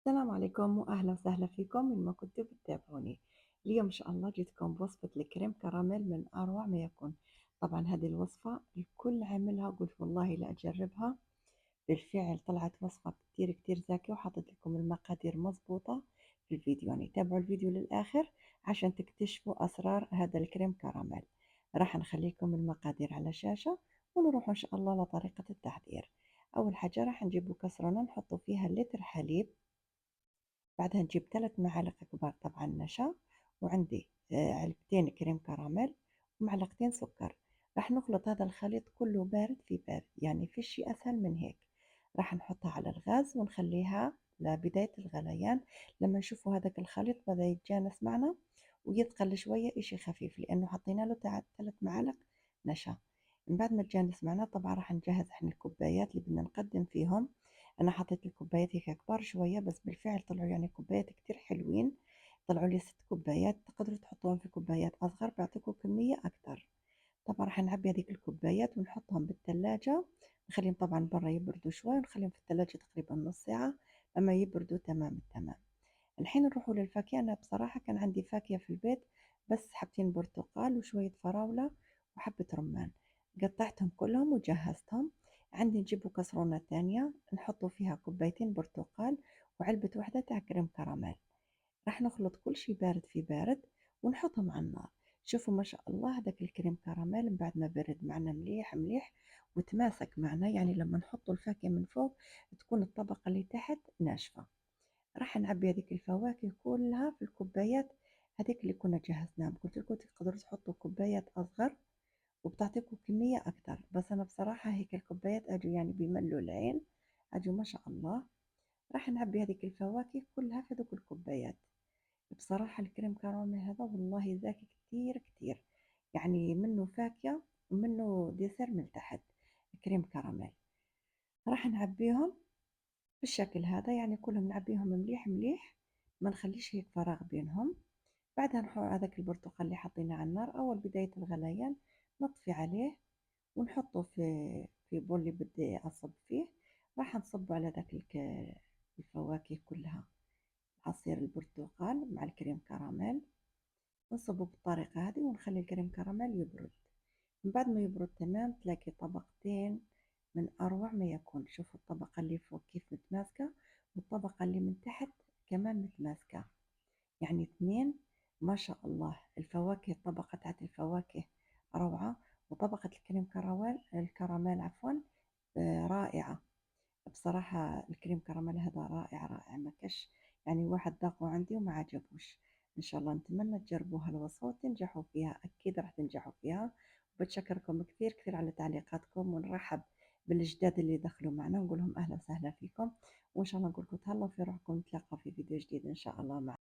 السلام عليكم وأهلا وسهلا فيكم من ما كنتوا بتتابعوني. اليوم إن شاء الله جيتكم بوصفة الكريم كراميل من أروع ما يكون. طبعا هذه الوصفة الكل عاملها، قلت والله لا أجربها. بالفعل طلعت وصفة كتير كتير زاكية، وحطيت لكم المقادير مظبوطة في الفيديو، يعني تابعوا الفيديو للآخر عشان تكتشفوا أسرار هذا الكريم كراميل. راح نخليكم المقادير على شاشة ونروح إن شاء الله لطريقة التحضير. أول حاجة راح نجيبوا كسرونة نحطوا فيها لتر حليب، بعدها نجيب 3 معالق كبار طبعًا نشا، وعندي علبتين كريم كراميل ومعلقتين سكر. راح نخلط هذا الخليط كله بارد في بارد، يعني فيش شي أسهل من هيك. راح نحطها على الغاز ونخليها لبداية الغليان. لما نشوفوا هذاك الخليط بدأ يتجانس معنا ويتقل شوية، إشي خفيف لأنه حطينا له 3 معالق نشا. من بعد ما تجانس معنا طبعًا راح نجهز إحنا الكوبايات اللي بدنا نقدم فيهم. أنا حطيت الكوبايات هيك كبار شوية، بس بالفعل طلعوا يعني كوبايات كتير حلوين. طلعوا لي 6 كوبايات، تقدروا تحطوهم في كوبايات أصغر بيعطيكم كمية أكتر. طبعا راح نعبي هذيك الكوبايات ونحطهم بالثلاجة، نخليهم طبعا برا يبردوا شوي ونخليهم في الثلاجة تقريبا نص ساعة لما يبردوا تمام التمام. الحين نروحوا للفاكهة. أنا بصراحة كان عندي فاكهة في البيت، بس حبتين برتقال وشوية فراولة وحبة رمان، قطعتهم كلهم وجهزتهم. عندي نجيبوا كسرونة تانية نحطوا فيها كوبايتين برتقال وعلبة واحدة تاع كريم كراميل. راح نخلط كل شي بارد في بارد ونحطهم على النار. شوفوا ما شاء الله هذاك الكريم كراميل من بعد ما برد معنا مليح مليح وتماسك معنا، يعني لما نحطوا الفاكهة من فوق تكون الطبقة اللي تحت ناشفة. راح نعبي هذيك الفواكه كلها في الكوبايات هذيك اللي كنا جهزناها. قلت لكم تقدروا تحطوا كوبايات أصغر وبتعطيكم كمية أكتر، بس أنا بصراحة هيك الكوبايات أجوا يعني بيملوا العين، أجوا ما شاء الله. راح نعبي هذيك الفواكه كلها في هذوك الكوبايات. بصراحة الكريم كراميل هذا والله ذكي كتير كتير، يعني منه فاكهة ومنه ديسر من تحت. كريم كراميل راح نعبيهم بالشكل هذا، يعني كلهم نعبيهم مليح مليح، ما نخليش هيك فراغ بينهم. بعدها نحط هذاك البرتقال اللي حطيناه على النار أول بداية الغليان، نطفي عليه ونحطه في بول اللي بدي أصب فيه. راح نصبه على ذاك الفواكه كلها، عصير البرتقال مع الكريم كراميل، نصبه بالطريقة هذه ونخلي الكريم كراميل يبرد. من بعد ما يبرد تمام تلاقي طبقتين من أروع ما يكون. شوفوا الطبقة اللي فوق كيف متماسكة، والطبقة اللي من تحت كمان متماسكة، يعني اثنين. ما شاء الله الفواكه، الطبقة تاعت الفواكه روعة، وطبقة الكراميل عفوا رائعة. بصراحة الكريم كراميل هذا رائع رائع ما كش، يعني واحد ذاقه عندي وما عجبوش. إن شاء الله نتمنى تجربوا هالوصفة وتنجحوا فيها، أكيد راح تنجحوا فيها. وبتشكركم كثير كثير على تعليقاتكم، ونرحب بالجداد اللي دخلوا معنا نقول لهم أهلا وسهلا فيكم. وإن شاء الله نقول لكم تهلاو في روحكم، نتلاقى في فيديو جديد إن شاء الله. مع